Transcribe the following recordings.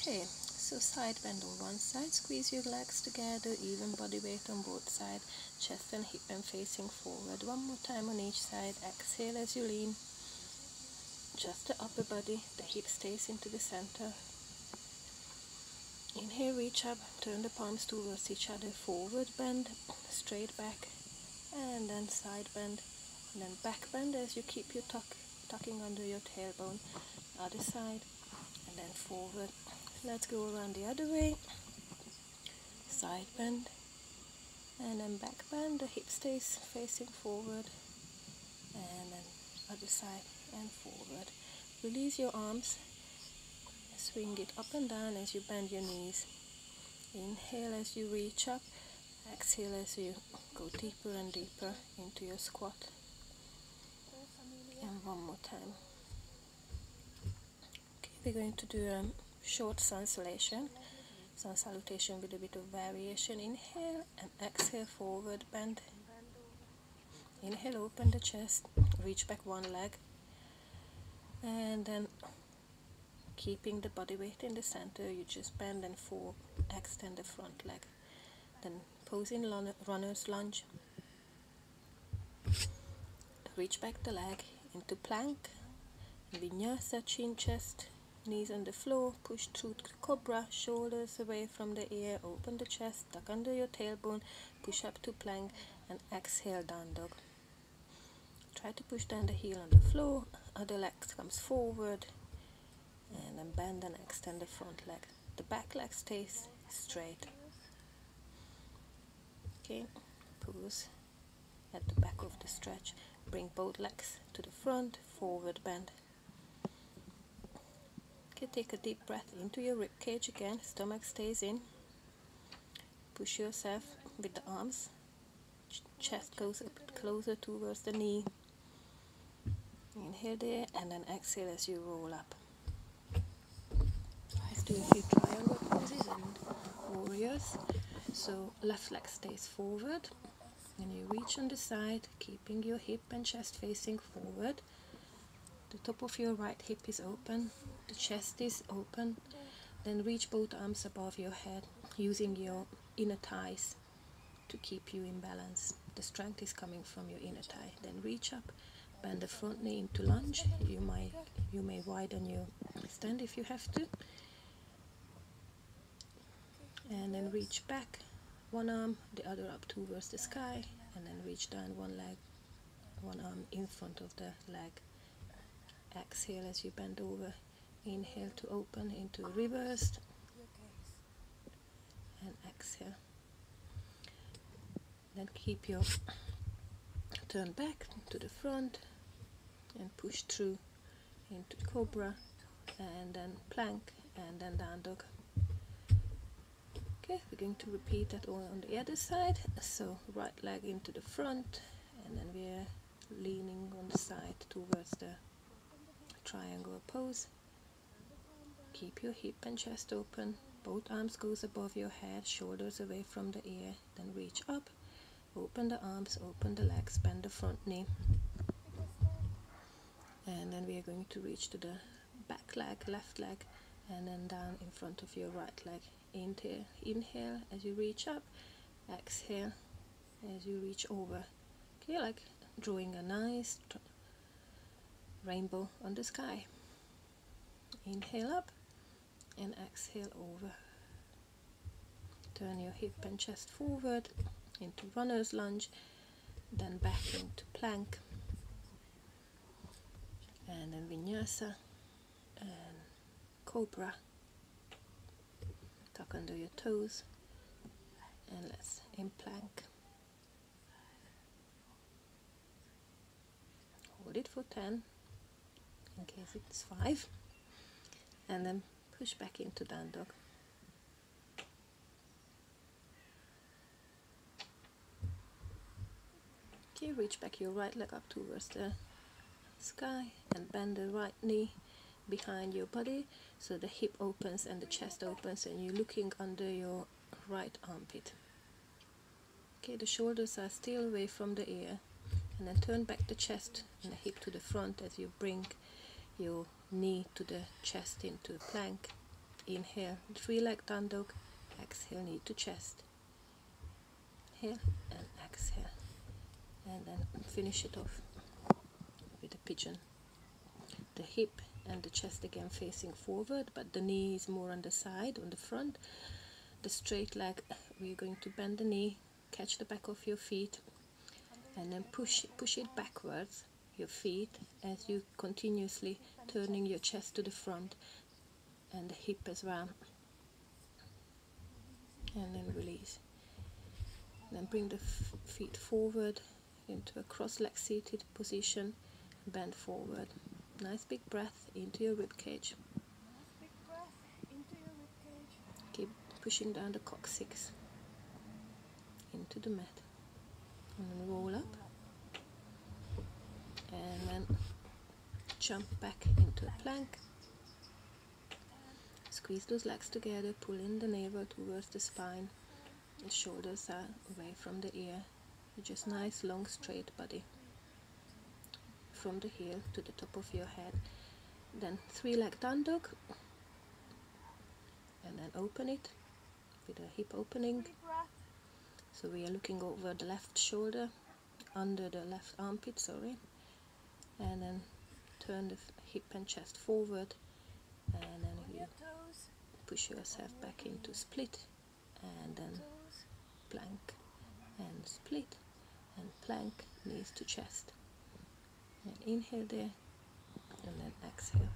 Okay, so side bend on one side, squeeze your legs together, even body weight on both sides, chest and hip and facing forward. One more time on each side. Exhale as you lean, just the upper body, the hip stays into the center. Inhale, reach up, turn the palms towards each other, forward bend, straight back, and then side bend, and then back bend as you keep your tucking under your tailbone, other side, and then forward. Let's go around the other way, side bend, and then back bend, the hip stays facing forward, and then other side and forward. Release your arms, swing it up and down as you bend your knees. Inhale as you reach up, exhale as you go deeper and deeper into your squat. And one more time. Okay, we're going to do a short sun salutation with a bit of variation. Inhale and exhale, forward bend. Inhale, open the chest, reach back one leg, and then keeping the body weight in the center, you just bend and forward, extend the front leg. Then pose in runner's lunge. Reach back the leg into plank, vinyasa, chin, chest, knees on the floor, push through to cobra, shoulders away from the ear, open the chest, tuck under your tailbone, push up to plank, and exhale, down dog. Try to push down the heel on the floor, other leg comes forward, and then bend and extend the front leg. The back leg stays straight. Okay, pose at the back of the stretch. Bring both legs to the front, forward bend. Okay, take a deep breath into your rib cage again, stomach stays in. Push yourself with the arms, chest goes up closer towards the knee. Inhale there, and then exhale as you roll up. Let's do a few triangle poses and warriors. So left leg stays forward, and you reach on the side, keeping your hip and chest facing forward. The top of your right hip is open, the chest is open. Then reach both arms above your head, using your inner thighs to keep you in balance. The strength is coming from your inner thigh. Then reach up, bend the front knee into lunge. You may widen your stand if you have to. And then reach back, one arm, the other up towards the sky, and then reach down one leg, one arm in front of the leg. Exhale as you bend over. Inhale to open into reversed, and exhale. Then keep your turn back to the front and push through into cobra, and then plank, and then down dog. Okay, we're going to repeat that all on the other side. So right leg into the front, and then we're leaning on the side towards the triangle pose. Keep your hip and chest open, both arms goes above your head, shoulders away from the ear. Then reach up, open the arms, open the legs, bend the front knee, and then we are going to reach to the back leg, left leg, and then down in front of your right leg. Inhale as you reach up, exhale as you reach over. Okay, like drawing a nice rainbow on the sky. Inhale up and exhale over. Turn your hip and chest forward into runner's lunge, then back into plank, and then vinyasa and cobra. Tuck under your toes, and let's in plank. Hold it for 10 in case it's 5, and then push back into down dog. Okay, reach back your right leg up towards the sky and bend the right knee behind your body so the hip opens and the chest opens, and you're looking under your right armpit. Okay, the shoulders are still away from the ear, and then turn back the chest and the hip to the front as you bring your knee to the chest into a plank, Inhale, 3 leg down dog. Exhale, knee to chest. Inhale and exhale. And then finish it off with a pigeon. The hip and the chest again facing forward, but the knee is more on the side, on the front. The straight leg, we're going to bend the knee, catch the back of your feet, and then push it backwards, your feet, as you continuously turning your chest to the front and the hip as well. And then release. Then bring the feet forward into a cross-leg seated position, bend forward. Nice big breath into your rib cage. Keep pushing down the coccyx into the mat. And then roll up. And then jump back into a plank. Squeeze those legs together, pull in the navel towards the spine. The shoulders are away from the ear. Just nice long straight body from the heel to the top of your head. Then 3 leg down dog, and then open it with a hip opening. So we are looking over the left shoulder, under the left armpit, sorry, and then turn the hip and chest forward, and then you push yourself back into split, and then plank and split and plank, knees to chest. And inhale there, and then exhale.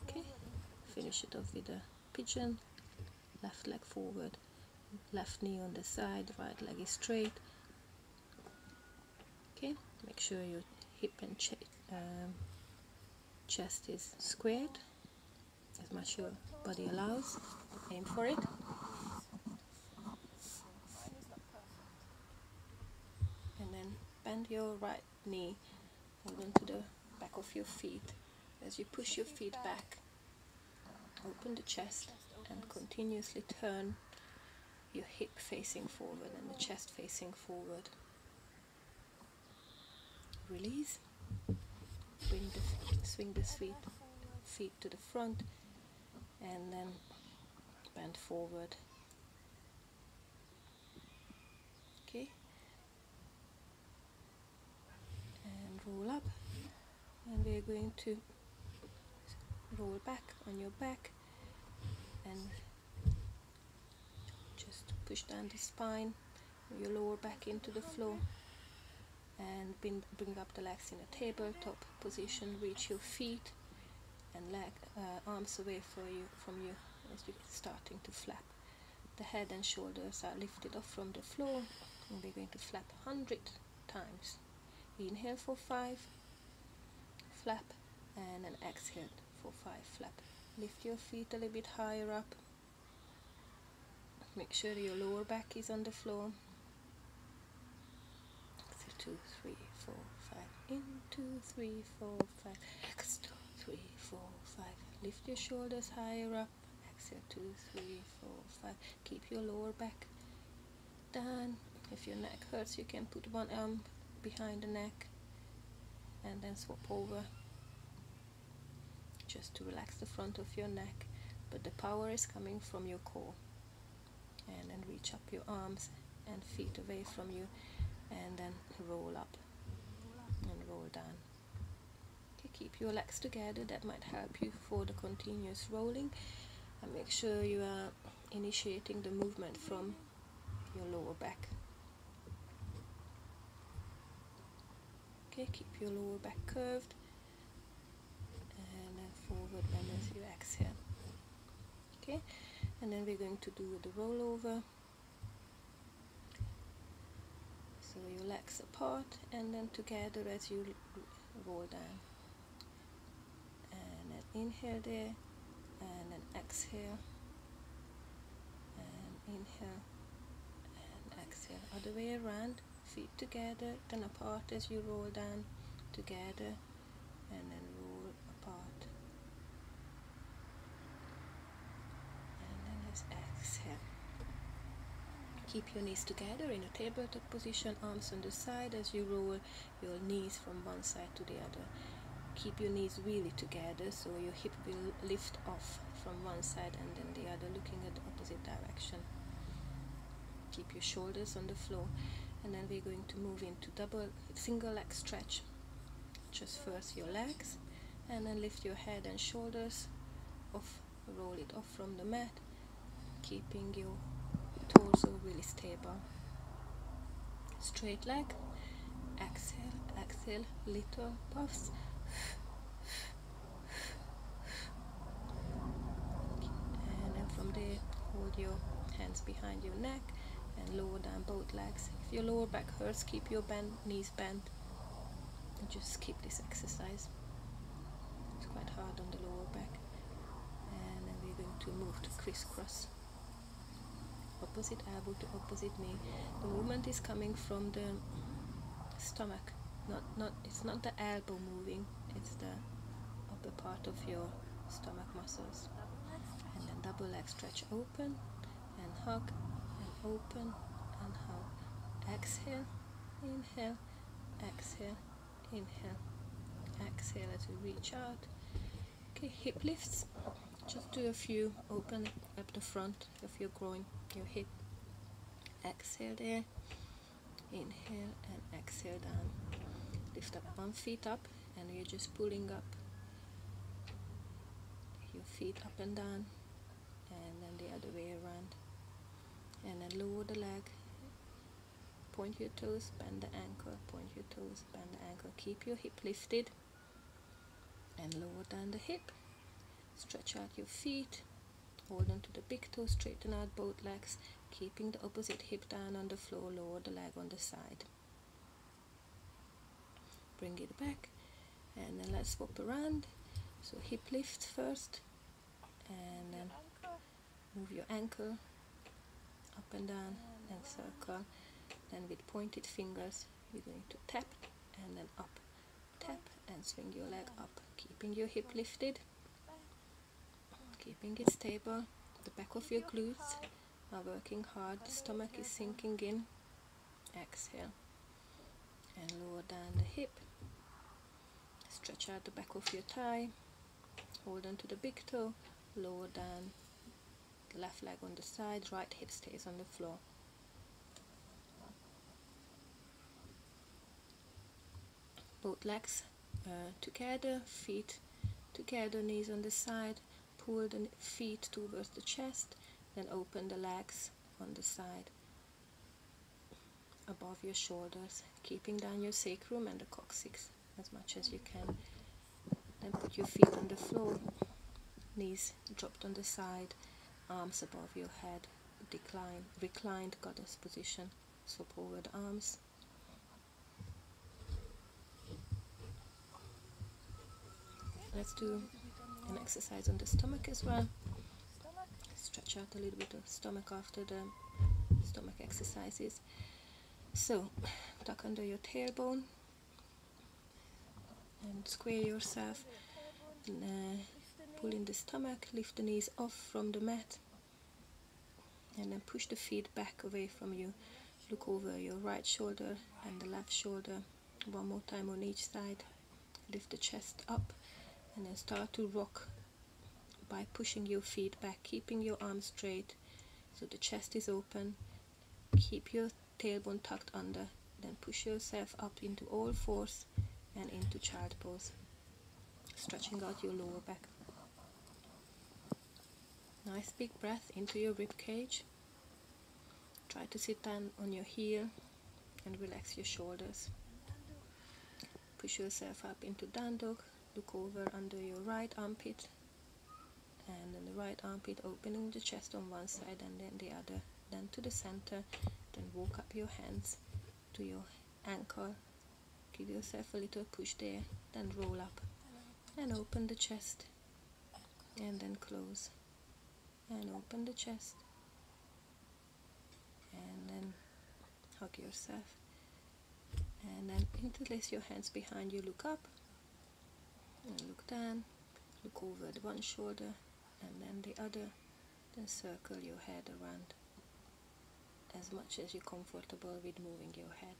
Okay, finish it off with a pigeon. Left leg forward, left knee on the side, right leg is straight. Okay, make sure your hip and chest is squared as much your body allows. Aim for it. And then bend your right knee, hold on to the back of your feet. As you push your feet back, open the chest and continuously turn your hip facing forward and the chest facing forward. Release. Swing the feet to the front, and then bend forward. Okay. And roll up. And we're going to roll back on your back and just push down the spine, your lower back into the floor, and bring up the legs in a tabletop position. Reach your feet and arms away from you as you're starting to flap. The head and shoulders are lifted off from the floor, and we're going to flap 100 times. Inhale for 5, flap, and then exhale for 5, flap. Lift your feet a little bit higher up. Make sure your lower back is on the floor. Exhale, 2, 3, 4, 5. In, 2, 3, 4, 5. Exhale, 2, 3, 4, 5. Lift your shoulders higher up. Exhale, 2, 3, 4, 5. Keep your lower back down. If your neck hurts, you can put one arm behind the neck and then swap over, just to relax the front of your neck, but the power is coming from your core. And then reach up your arms and feet away from you, and then roll up and roll down. Okay, keep your legs together. That might help you for the continuous rolling, and make sure you are initiating the movement from your lower back. Okay, keep your lower back curved, and then forward bend as you exhale. Okay, and then we're going to do the rollover. So your legs apart and then together as you roll down. And then inhale there, and then exhale, and inhale, and exhale. Other way around. Feet together, then apart as you roll down, together, and then roll apart. And then just exhale. Keep your knees together in a tabletop position, arms on the side as you roll your knees from one side to the other. keep your knees really together, so your hip will lift off from one side and then the other, looking at the opposite direction. Keep your shoulders on the floor, and then we're going to move into single leg stretch. Just first your legs, and then lift your head and shoulders off, roll it off from the mat, keeping your torso really stable. Straight leg, exhale, exhale, little puffs. And then from there, hold your hands behind your neck and lower down both legs. If your lower back hurts, keep your knees bent and just keep this exercise. It's quite hard on the lower back. And then we're going to move to crisscross. Opposite elbow to opposite knee. The movement is coming from the stomach. It's not the elbow moving, it's the upper part of your stomach muscles. And then double leg stretch, open and hug, and open and hug. Exhale, inhale, exhale, inhale, exhale as you reach out. Okay, hip lifts. Just do a few, open up the front of your groin, your hip. Exhale there, inhale and exhale down. Lift up one foot up, and you're just pulling up your feet up and down, and then the other way around. And then lower the leg, point your toes, bend the ankle, point your toes, bend the ankle. Keep your hip lifted and lower down the hip. Stretch out your feet, hold on to the big toe, straighten out both legs, keeping the opposite hip down on the floor, lower the leg on the side. Bring it back, and then let's swap around. So hip lift first, and then move your ankle up and down and circle. Then with pointed fingers, you're going to tap and then up, tap and swing your leg up, keeping your hip lifted, keeping it stable. The back of your glutes are working hard, the stomach is sinking in. Exhale and lower down the hip. Stretch out the back of your thigh, hold on to the big toe, lower down the left leg on the side, right hip stays on the floor. Both legs together, feet together, knees on the side, pull the feet towards the chest, then open the legs on the side above your shoulders, keeping down your sacrum and the coccyx as much as you can. Then put your feet on the floor, knees dropped on the side, arms above your head, reclined goddess position, swap over the arms. Let's do an exercise on the stomach as well. Stretch out a little bit of stomach after the stomach exercises. So, tuck under your tailbone and square yourself, and pull in the stomach, lift the knees off from the mat, and then push the feet back away from you. Look over your right shoulder and the left shoulder one more time on each side. Lift the chest up and then start to rock by pushing your feet back, keeping your arms straight so the chest is open. Keep your tailbone tucked under, then push yourself up into all fours and into child pose, stretching out your lower back. Nice big breath into your rib cage. Try to sit down on your heel and relax your shoulders. Push yourself up into down dog. Look over under your right armpit, and then the right armpit, opening the chest on one side and then the other, then to the center. Then walk up your hands to your ankle, give yourself a little push there, then roll up and open the chest, and then close and open the chest, and then hug yourself, and then interlace your hands behind you. Look up and look down, look over the one shoulder and then the other, then circle your head around as much as you're comfortable with moving your head.